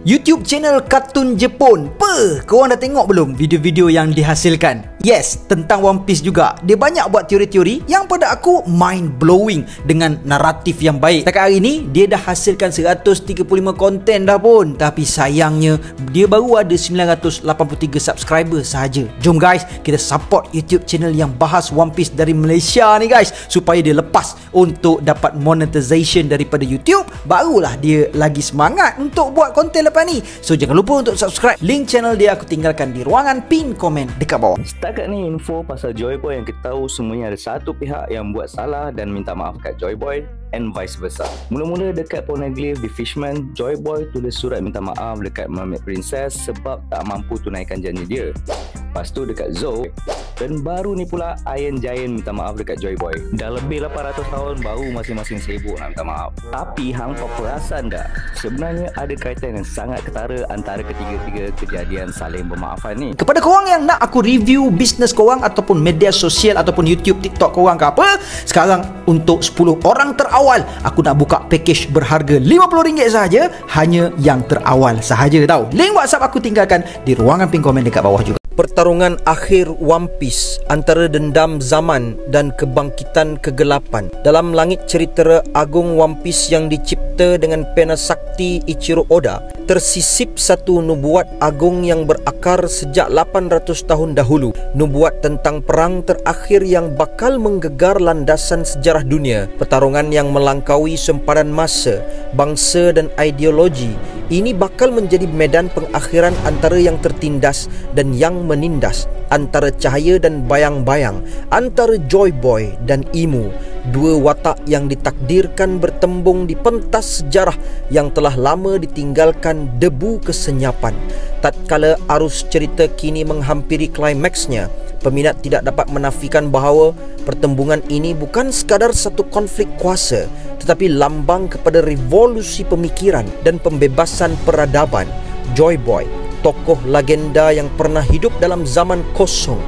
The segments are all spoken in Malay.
YouTube channel kartun Jepun. Korang dah tengok belum video-video yang dihasilkan? Yes, tentang One Piece juga. Dia banyak buat teori-teori yang pada aku mind-blowing dengan naratif yang baik. Setakat hari ni, dia dah hasilkan 135 konten dah pun. Tapi sayangnya, dia baru ada 983 subscriber sahaja. Jom guys, kita support YouTube channel yang bahas One Piece dari Malaysia ni guys, supaya dia lepas untuk dapat monetization daripada YouTube. Barulah dia lagi semangat untuk buat konten lepas ni. So jangan lupa untuk subscribe. Link channel dia aku tinggalkan di ruangan pin komen dekat bawah. Setakat ni info pasal Joy Boy yang kita tahu semuanya ada satu pihak yang buat salah dan minta maaf kat Joy Boy and vice versa. Mula-mula dekat Poneglyph di Fishman, Joy Boy tulis surat minta maaf dekat Mermaid Princess sebab tak mampu tunaikan janji dia. Lepas tu dekat Zou, dan baru ni pula Iron Giant minta maaf dekat Joy Boy. Dah lebih 800 tahun baru masing-masing sibuk nak minta maaf. Tapi hang perasan tak? Sebenarnya ada kaitan yang sangat ketara antara ketiga-tiga kejadian saling bermaafan ni. Kepada korang yang nak aku review bisnes korang ataupun media sosial ataupun YouTube, TikTok korang ke apa, sekarang untuk 10 orang terawal aku nak buka package berharga RM50 sahaja, hanya yang terawal sahaja tau. Link WhatsApp aku tinggalkan di ruangan pin komen dekat bawah juga. Pertarungan akhir One Piece antara dendam zaman dan kebangkitan kegelapan. Dalam langit cerita agung One Piece yang dicipta dengan pena sakti Ichiro Oda, tersisip satu nubuat agung yang berakar sejak 800 tahun dahulu. Nubuat tentang perang terakhir yang bakal menggegar landasan sejarah dunia. Pertarungan yang melangkaui sempadan masa, bangsa dan ideologi. Ini bakal menjadi medan pengakhiran antara yang tertindas dan yang menindas, antara cahaya dan bayang-bayang, antara Joy Boy dan Imu. Dua watak yang ditakdirkan bertembung di pentas sejarah yang telah lama ditinggalkan debu kesenyapan. Tatkala arus cerita kini menghampiri klimaksnya, peminat tidak dapat menafikan bahawa pertembungan ini bukan sekadar satu konflik kuasa, tetapi lambang kepada revolusi pemikiran dan pembebasan peradaban. Joy Boy, tokoh legenda yang pernah hidup dalam zaman kosong,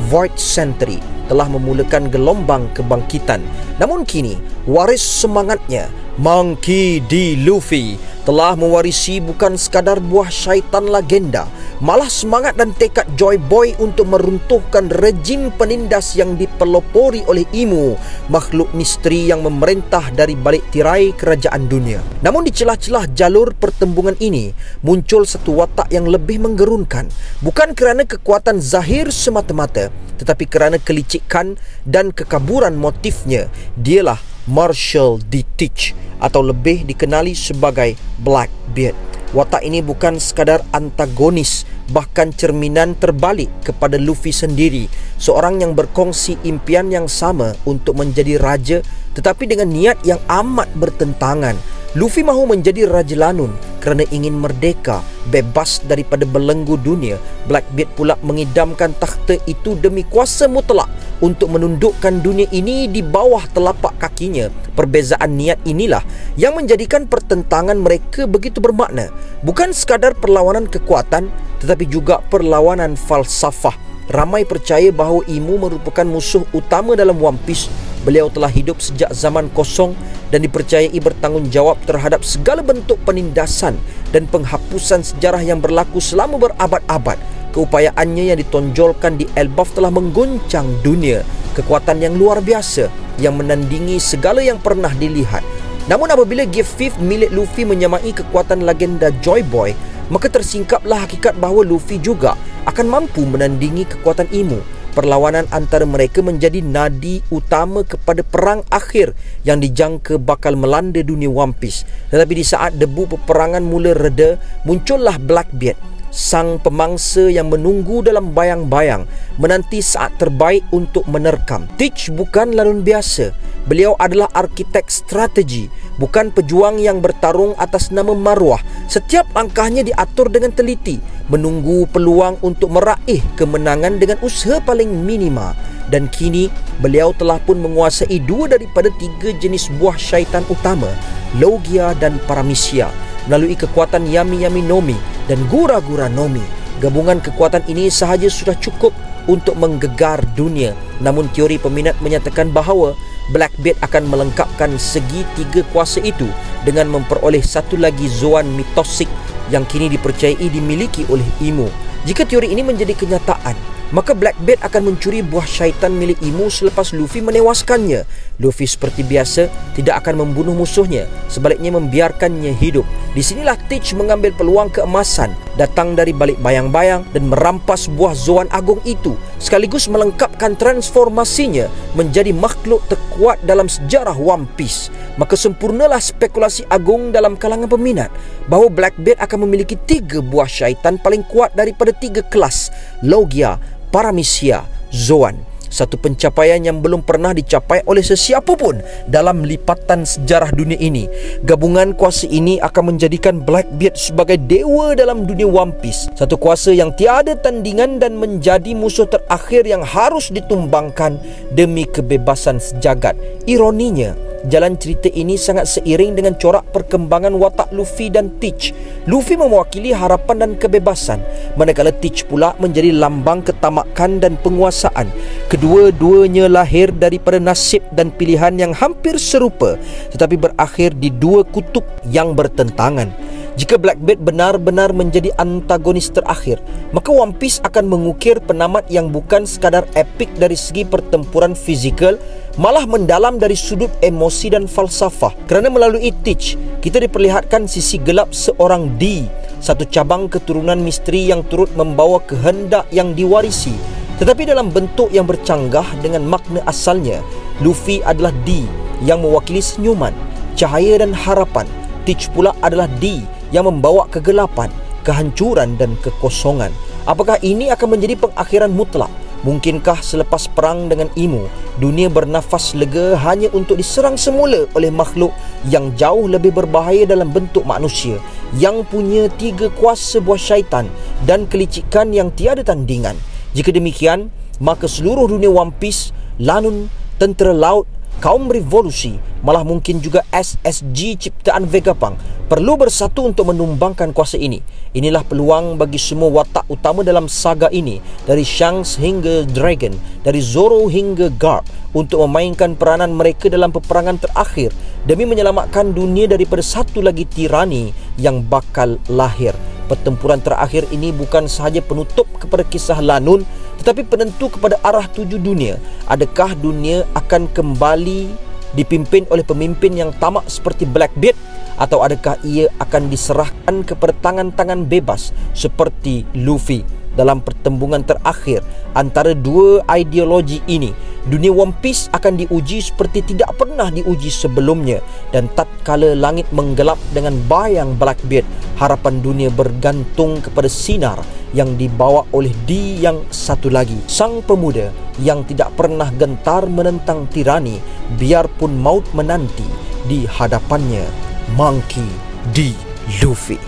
Void Century, telah memulakan gelombang kebangkitan. Namun kini, waris semangatnya, Monkey D. Luffy, telah mewarisi bukan sekadar buah syaitan legenda, malah semangat dan tekad Joy Boy untuk meruntuhkan rejim penindas yang dipelopori oleh Imu, makhluk misteri yang memerintah dari balik tirai kerajaan dunia. Namun di celah-celah jalur pertembungan ini, muncul satu watak yang lebih menggerunkan, bukan kerana kekuatan zahir semata-mata, tetapi kerana kelicikan dan kekaburan motifnya. Dialah Marshall D. Teach, atau lebih dikenali sebagai Blackbeard. Watak ini bukan sekadar antagonis, bahkan cerminan terbalik kepada Luffy sendiri, seorang yang berkongsi impian yang sama untuk menjadi raja, tetapi dengan niat yang amat bertentangan. Luffy mahu menjadi Raja Lanun kerana ingin merdeka, bebas daripada belenggu dunia. Blackbeard pula mengidamkan takhta itu demi kuasa mutlak untuk menundukkan dunia ini di bawah telapak kakinya. Perbezaan niat inilah yang menjadikan pertentangan mereka begitu bermakna. Bukan sekadar perlawanan kekuatan, tetapi juga perlawanan falsafah. Ramai percaya bahawa Imu merupakan musuh utama dalam One Piece. Beliau telah hidup sejak zaman kosong dan dipercayai bertanggungjawab terhadap segala bentuk penindasan dan penghapusan sejarah yang berlaku selama berabad-abad. Keupayaannya yang ditonjolkan di Elbaf telah mengguncang dunia. Kekuatan yang luar biasa yang menandingi segala yang pernah dilihat. Namun apabila Gift Fifth milik Luffy menyamai kekuatan legenda Joy Boy, maka tersingkaplah hakikat bahawa Luffy juga akan mampu menandingi kekuatan Imu. Perlawanan antara mereka menjadi nadi utama kepada perang akhir yang dijangka bakal melanda dunia One Piece. Tetapi di saat debu peperangan mula reda, muncullah Blackbeard, sang pemangsa yang menunggu dalam bayang-bayang, menanti saat terbaik untuk menerkam. Teach bukan lanun biasa. Beliau adalah arkitek strategi, bukan pejuang yang bertarung atas nama maruah. Setiap langkahnya diatur dengan teliti, menunggu peluang untuk meraih kemenangan dengan usaha paling minima. Dan kini, beliau telah pun menguasai dua daripada tiga jenis buah syaitan utama, Logia dan Paramisia, melalui kekuatan Yami Yami Nomi dan Gura Gura Nomi. Gabungan kekuatan ini sahaja sudah cukup untuk menggegar dunia. Namun teori peminat menyatakan bahawa Blackbeard akan melengkapkan segi tiga kuasa itu dengan memperoleh satu lagi zoan mitosik yang kini dipercayai dimiliki oleh Imo. Jika teori ini menjadi kenyataan, maka Blackbeard akan mencuri buah syaitan milik Imo selepas Luffy menewaskannya. Luffy seperti biasa tidak akan membunuh musuhnya, sebaliknya membiarkannya hidup. Di sinilah Teach mengambil peluang keemasan datang dari balik bayang-bayang dan merampas buah Zoan Agung itu, sekaligus melengkapkan transformasinya menjadi makhluk terkuat dalam sejarah One Piece. Maka sempurnalah spekulasi agung dalam kalangan peminat bahawa Blackbeard akan memiliki 3 buah syaitan paling kuat daripada 3 kelas: Logia, Paramecia, Zoan. Satu pencapaian yang belum pernah dicapai oleh sesiapa pun dalam lipatan sejarah dunia ini. Gabungan kuasa ini akan menjadikan Blackbeard sebagai dewa dalam dunia One Piece. Satu kuasa yang tiada tandingan dan menjadi musuh terakhir yang harus ditumbangkan demi kebebasan sejagat. Ironinya, jalan cerita ini sangat seiring dengan corak perkembangan watak Luffy dan Teach. Luffy mewakili harapan dan kebebasan, manakala Teach pula menjadi lambang ketamakan dan penguasaan. Kedua-duanya lahir daripada nasib dan pilihan yang hampir serupa, tetapi berakhir di 2 kutub yang bertentangan. Jika Blackbeard benar-benar menjadi antagonis terakhir, maka One Piece akan mengukir penamat yang bukan sekadar epik dari segi pertempuran fizikal, malah mendalam dari sudut emosi dan falsafah. Kerana melalui Teach, kita diperlihatkan sisi gelap seorang D, satu cabang keturunan misteri yang turut membawa kehendak yang diwarisi, tetapi dalam bentuk yang bercanggah dengan makna asalnya. Luffy adalah D yang mewakili senyuman, cahaya dan harapan. Teach pula adalah D yang membawa kegelapan, kehancuran dan kekosongan. Apakah ini akan menjadi pengakhiran mutlak? Mungkinkah selepas perang dengan Imo, dunia bernafas lega hanya untuk diserang semula oleh makhluk yang jauh lebih berbahaya dalam bentuk manusia, yang punya 3 kuasa buah syaitan dan kelicikan yang tiada tandingan? Jika demikian, maka seluruh dunia One Piece, Lanun, tentera laut, kaum revolusi, malah mungkin juga SSG ciptaan Vegapunk perlu bersatu untuk menumbangkan kuasa ini. Inilah peluang bagi semua watak utama dalam saga ini, dari Shanks hingga Dragon, dari Zoro hingga Garp, untuk memainkan peranan mereka dalam peperangan terakhir demi menyelamatkan dunia daripada satu lagi tirani yang bakal lahir. Pertempuran terakhir ini bukan sahaja penutup kepada kisah Lanun, tetapi penentu kepada arah tuju dunia. Adakah dunia akan kembali dipimpin oleh pemimpin yang tamak seperti Blackbeard, atau adakah ia akan diserahkan kepada tangan-tangan bebas seperti Luffy? Dalam pertembungan terakhir antara 2 ideologi ini, dunia One Piece akan diuji seperti tidak pernah diuji sebelumnya. Dan tatkala langit menggelap dengan bayang Blackbeard, harapan dunia bergantung kepada sinar yang dibawa oleh D yang satu lagi, sang pemuda yang tidak pernah gentar menentang tirani biarpun maut menanti di hadapannya. Monkey D. Luffy.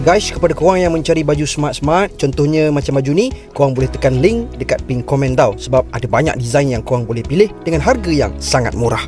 Guys, kepada korang yang mencari baju smart-smart, contohnya macam baju ni, korang boleh tekan link dekat pin komen tau, sebab ada banyak design yang korang boleh pilih dengan harga yang sangat murah.